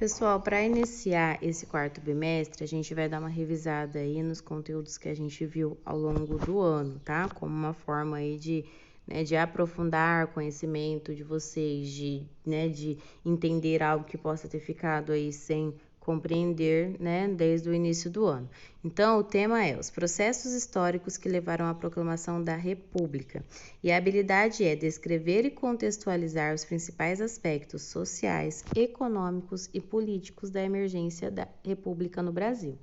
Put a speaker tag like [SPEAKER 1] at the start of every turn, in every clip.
[SPEAKER 1] Pessoal, para iniciar esse quarto bimestre, a gente vai dar uma revisada aí nos conteúdos que a gente viu ao longo do ano, tá? Como uma forma aí de aprofundar o conhecimento de vocês, de entender algo que possa ter ficado aí sem compreender, desde o início do ano. Então, o tema é os processos históricos que levaram à proclamação da República. E a habilidade é descrever e contextualizar os principais aspectos sociais, econômicos e políticos da emergência da República no Brasil.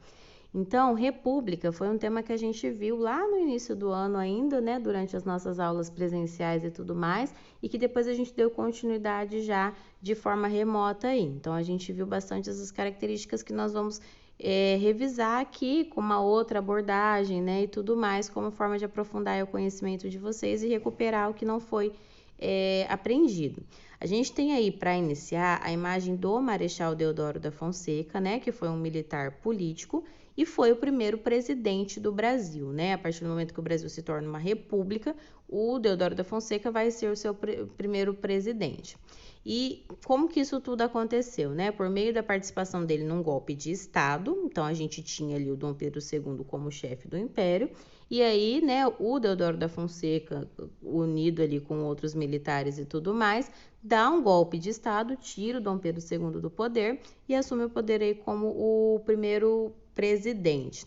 [SPEAKER 1] Então, República foi um tema que a gente viu lá no início do ano ainda, durante as nossas aulas presenciais e tudo mais, e que depois a gente deu continuidade já de forma remota aí. Então, a gente viu bastante essas características que nós vamos revisar aqui com uma outra abordagem, e tudo mais, como forma de aprofundar o conhecimento de vocês e recuperar o que não foi aprendido. A gente tem aí, para iniciar, a imagem do Marechal Deodoro da Fonseca, que foi um militar político e foi o primeiro presidente do Brasil, A partir do momento que o Brasil se torna uma república, o Deodoro da Fonseca vai ser o seu primeiro presidente. E como que isso tudo aconteceu, Por meio da participação dele num golpe de Estado, então a gente tinha ali o Dom Pedro II como chefe do Império, e aí, o Deodoro da Fonseca, unido ali com outros militares e tudo mais, dá um golpe de Estado, tira o Dom Pedro II do poder e assume o poder aí como o primeiro presidente,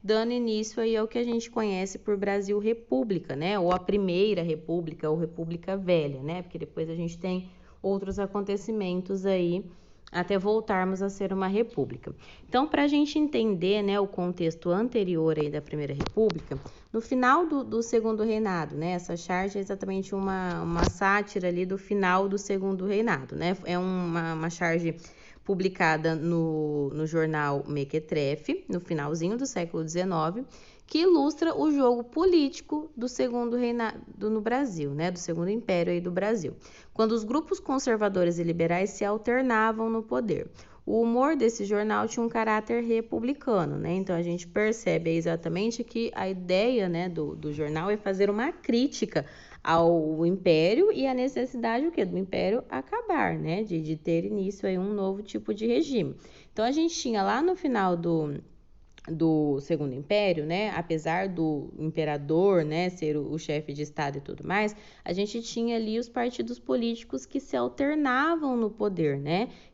[SPEAKER 1] Dando início aí ao que a gente conhece por Brasil República, Ou a primeira República, ou República Velha, Porque depois a gente tem outros acontecimentos aí até voltarmos a ser uma república. Então, para a gente entender, o contexto anterior aí da Primeira República, no final do Segundo Reinado, essa charge é exatamente uma sátira ali do final do Segundo Reinado, É uma charge publicada no jornal Mequetrefe, no finalzinho do século XIX, que ilustra o jogo político do Segundo Reinado no Brasil, do Segundo Império aí do Brasil, quando os grupos conservadores e liberais se alternavam no poder. O humor desse jornal tinha um caráter republicano, Então a gente percebe exatamente que a ideia, do jornal é fazer uma crítica ao Império e a necessidade do Império acabar, de ter início aí um novo tipo de regime. Então a gente tinha lá no final do Segundo Império, apesar do imperador, ser o chefe de Estado e tudo mais, a gente tinha ali os partidos políticos que se alternavam no poder,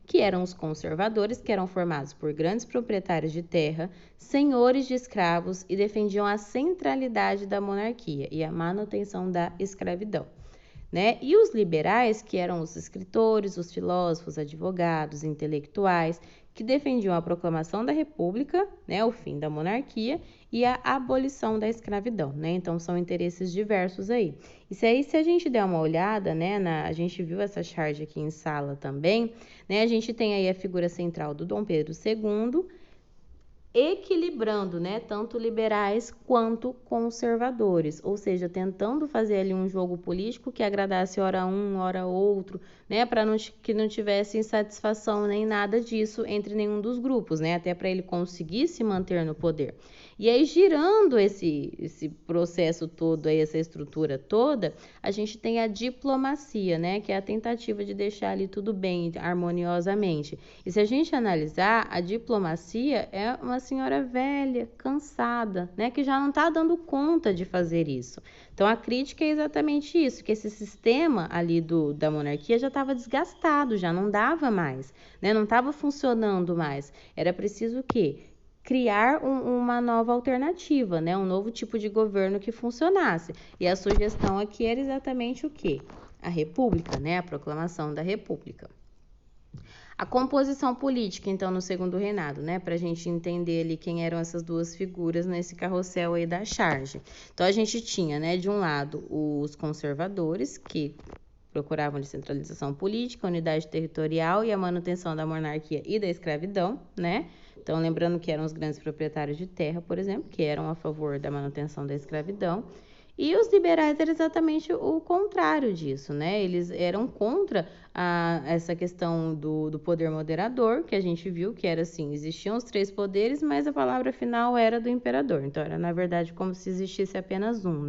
[SPEAKER 1] que eram os conservadores, que eram formados por grandes proprietários de terra, senhores de escravos e defendiam a centralidade da monarquia e a manutenção da escravidão. E os liberais, que eram os escritores, os filósofos, advogados, intelectuais, que defendiam a proclamação da República, o fim da monarquia e a abolição da escravidão, Então, são interesses diversos aí. Se a gente der uma olhada, a gente viu essa charge aqui em sala também, A gente tem aí a figura central do Dom Pedro II, equilibrando, tanto liberais quanto conservadores, ou seja, tentando fazer ali um jogo político que agradasse ora um, ora outro, para que não tivesse insatisfação nem nada disso entre nenhum dos grupos, até para ele conseguir se manter no poder. E aí, girando esse processo todo, aí, essa estrutura toda, a gente tem a diplomacia, que é a tentativa de deixar ali tudo bem, harmoniosamente. E se a gente analisar, a diplomacia é uma senhora velha, cansada, que já não está dando conta de fazer isso. Então, a crítica é exatamente isso, que esse sistema ali da monarquia já estava desgastado, já não dava mais, não estava funcionando mais. Era preciso o quê? Criar uma nova alternativa, um novo tipo de governo que funcionasse. E a sugestão aqui era exatamente o quê? A República, a proclamação da República. A composição política, então, no Segundo Reinado, para a gente entender ali quem eram essas duas figuras nesse carrossel aí da charge. Então, a gente tinha, de um lado, os conservadores, que procuravam descentralização política, unidade territorial e a manutenção da monarquia e da escravidão, Então, lembrando que eram os grandes proprietários de terra, por exemplo, que eram a favor da manutenção da escravidão. E os liberais eram exatamente o contrário disso, Eles eram contra essa questão do poder moderador, que a gente viu que era assim, existiam os 3 poderes, mas a palavra final era do imperador. Então, era, na verdade, como se existisse apenas um,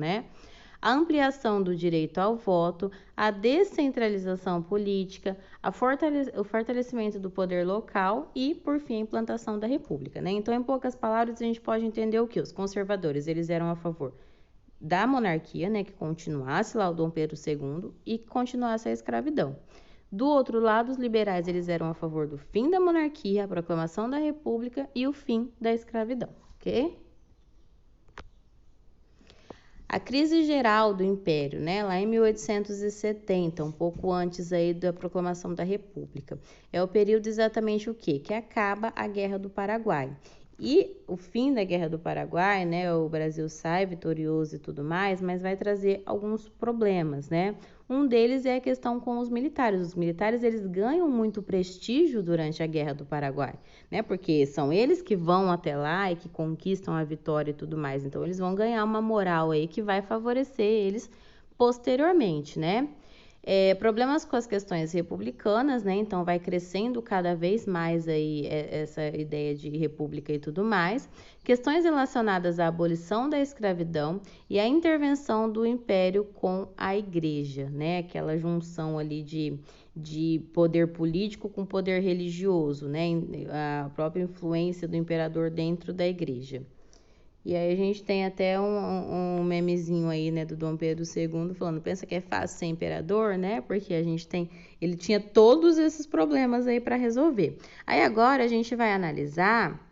[SPEAKER 1] a ampliação do direito ao voto, a descentralização política, o fortalecimento do poder local e, por fim, a implantação da república, né? Então, em poucas palavras, a gente pode entender o que? Os conservadores, eles eram a favor da monarquia, né, que continuasse lá o Dom Pedro II e que continuasse a escravidão. Do outro lado, os liberais eles eram a favor do fim da monarquia, a proclamação da república e o fim da escravidão, ok? A crise geral do Império, né, lá em 1870, um pouco antes aí da proclamação da República, é o período exatamente o quê? Que acaba a Guerra do Paraguai. E o fim da Guerra do Paraguai, né, o Brasil sai vitorioso e tudo mais, mas vai trazer alguns problemas, né? Um deles é a questão com os militares. Os militares, eles ganham muito prestígio durante a Guerra do Paraguai, né? Porque são eles que vão até lá e que conquistam a vitória e tudo mais. Então, eles vão ganhar uma moral aí que vai favorecer eles posteriormente, né? Problemas com as questões republicanas, né? Então vai crescendo cada vez mais aí essa ideia de república e tudo mais. Questões relacionadas à abolição da escravidão e à intervenção do império com a igreja, né? Aquela junção ali de poder político com poder religioso, né? A própria influência do imperador dentro da igreja. E aí a gente tem até um memezinho aí, né, do Dom Pedro II falando, pensa que é fácil ser imperador, né? Porque ele tinha todos esses problemas aí para resolver. Aí agora a gente vai analisar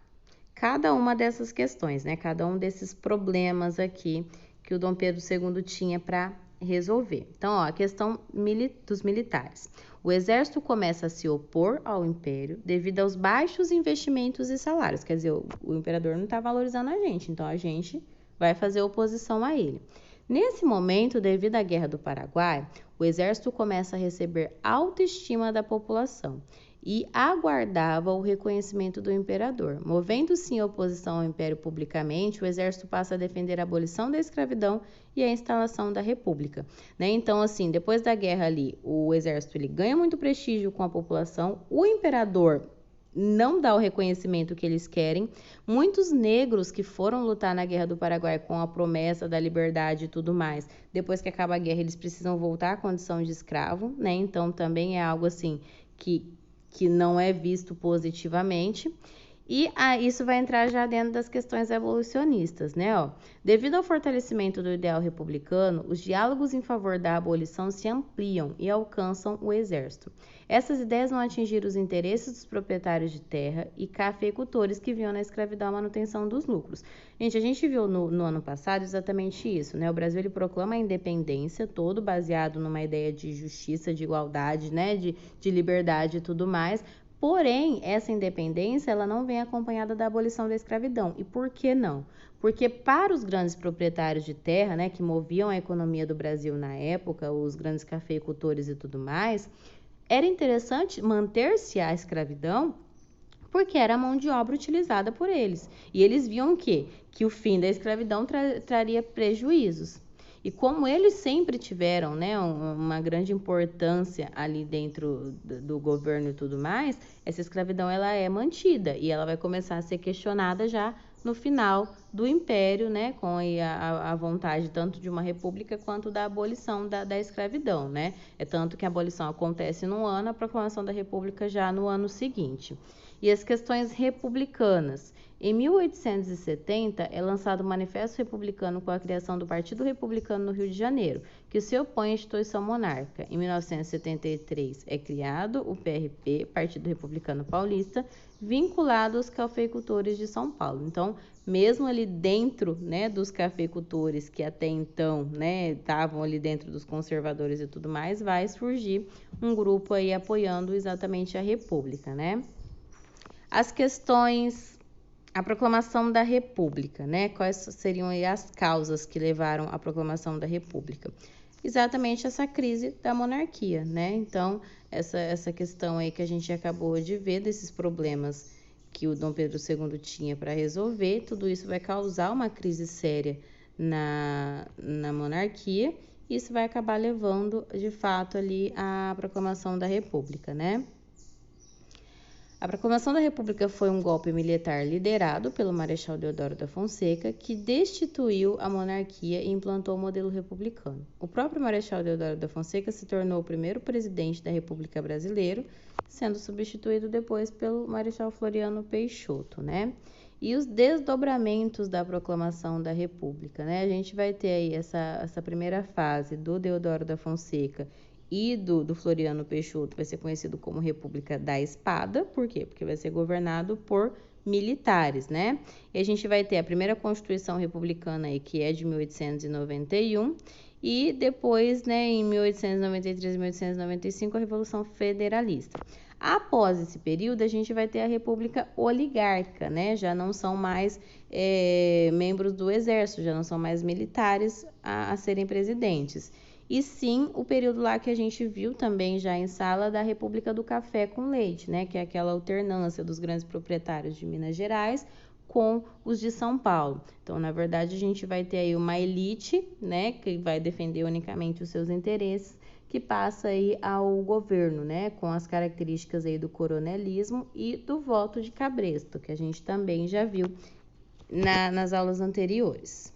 [SPEAKER 1] cada uma dessas questões, né? Cada um desses problemas aqui que o Dom Pedro II tinha para resolver. Então, ó, a questão dos militares. O exército começa a se opor ao império devido aos baixos investimentos e salários. Quer dizer, o imperador não está valorizando a gente, então a gente vai fazer oposição a ele. Nesse momento, devido à Guerra do Paraguai, o exército começa a receber autoestima da população e aguardava o reconhecimento do imperador. Movendo-se em oposição ao império publicamente, o exército passa a defender a abolição da escravidão e a instalação da república, né? Então, assim, depois da guerra ali, o exército ele ganha muito prestígio com a população, o imperador não dá o reconhecimento que eles querem. Muitos negros que foram lutar na Guerra do Paraguai com a promessa da liberdade e tudo mais, depois que acaba a guerra, eles precisam voltar à condição de escravo, né? Então, também é algo assim que não é visto positivamente. E isso vai entrar já dentro das questões abolicionistas, né? Ó, devido ao fortalecimento do ideal republicano, os diálogos em favor da abolição se ampliam e alcançam o exército. Essas ideias vão atingir os interesses dos proprietários de terra e cafeicultores que viam na escravidão a manutenção dos lucros. Gente, a gente viu no ano passado exatamente isso, né? O Brasil ele proclama a independência, todo baseado numa ideia de justiça, de igualdade, né? De liberdade e tudo mais. Porém, essa independência ela não vem acompanhada da abolição da escravidão. E por que não? Porque para os grandes proprietários de terra, né, que moviam a economia do Brasil na época, os grandes cafeicultores e tudo mais, era interessante manter-se a escravidão porque era a mão de obra utilizada por eles. E eles viam que o fim da escravidão traria prejuízos. E como eles sempre tiveram, né, uma grande importância ali dentro do governo e tudo mais, essa escravidão ela é mantida e ela vai começar a ser questionada já no final do Império, né, com a vontade tanto de uma república quanto da abolição da escravidão, né? É tanto que a abolição acontece num ano, a proclamação da república já no ano seguinte. E as questões republicanas. Em 1870, é lançado o Manifesto Republicano com a criação do Partido Republicano no Rio de Janeiro, que se opõe à instituição monárquica. Em 1973, é criado o PRP, Partido Republicano Paulista, vinculado aos cafeicultores de São Paulo. Então, mesmo ali dentro, né, dos cafeicultores que até então, né, estavam ali dentro dos conservadores e tudo mais, vai surgir um grupo aí apoiando exatamente a República, né? As questões, a proclamação da República, né? Quais seriam aí as causas que levaram à proclamação da República? Exatamente essa crise da monarquia, né? Então, essa questão aí que a gente acabou de ver, desses problemas que o Dom Pedro II tinha para resolver, tudo isso vai causar uma crise séria na monarquia, e isso vai acabar levando, de fato, ali à proclamação da República, né? A proclamação da República foi um golpe militar liderado pelo Marechal Deodoro da Fonseca, que destituiu a monarquia e implantou o modelo republicano. O próprio Marechal Deodoro da Fonseca se tornou o primeiro presidente da República Brasileira, sendo substituído depois pelo Marechal Floriano Peixoto, né? E os desdobramentos da proclamação da República, né? A gente vai ter aí essa primeira fase do Deodoro da Fonseca e do Floriano Peixoto, vai ser conhecido como República da Espada. Por quê? Porque vai ser governado por militares, né? E a gente vai ter a primeira Constituição Republicana aí, que é de 1891, e depois, né, em 1893 e 1895, a Revolução Federalista. Após esse período, a gente vai ter a República Oligárquica, né? Já não são mais membros do exército, já não são mais militares a serem presidentes. E sim, o período lá que a gente viu também já em sala da República do Café com Leite, né? Que é aquela alternância dos grandes proprietários de Minas Gerais com os de São Paulo. Então, na verdade, a gente vai ter aí uma elite, né? Que vai defender unicamente os seus interesses, que passa aí ao governo, né? Com as características aí do coronelismo e do voto de cabresto, que a gente também já viu nas aulas anteriores.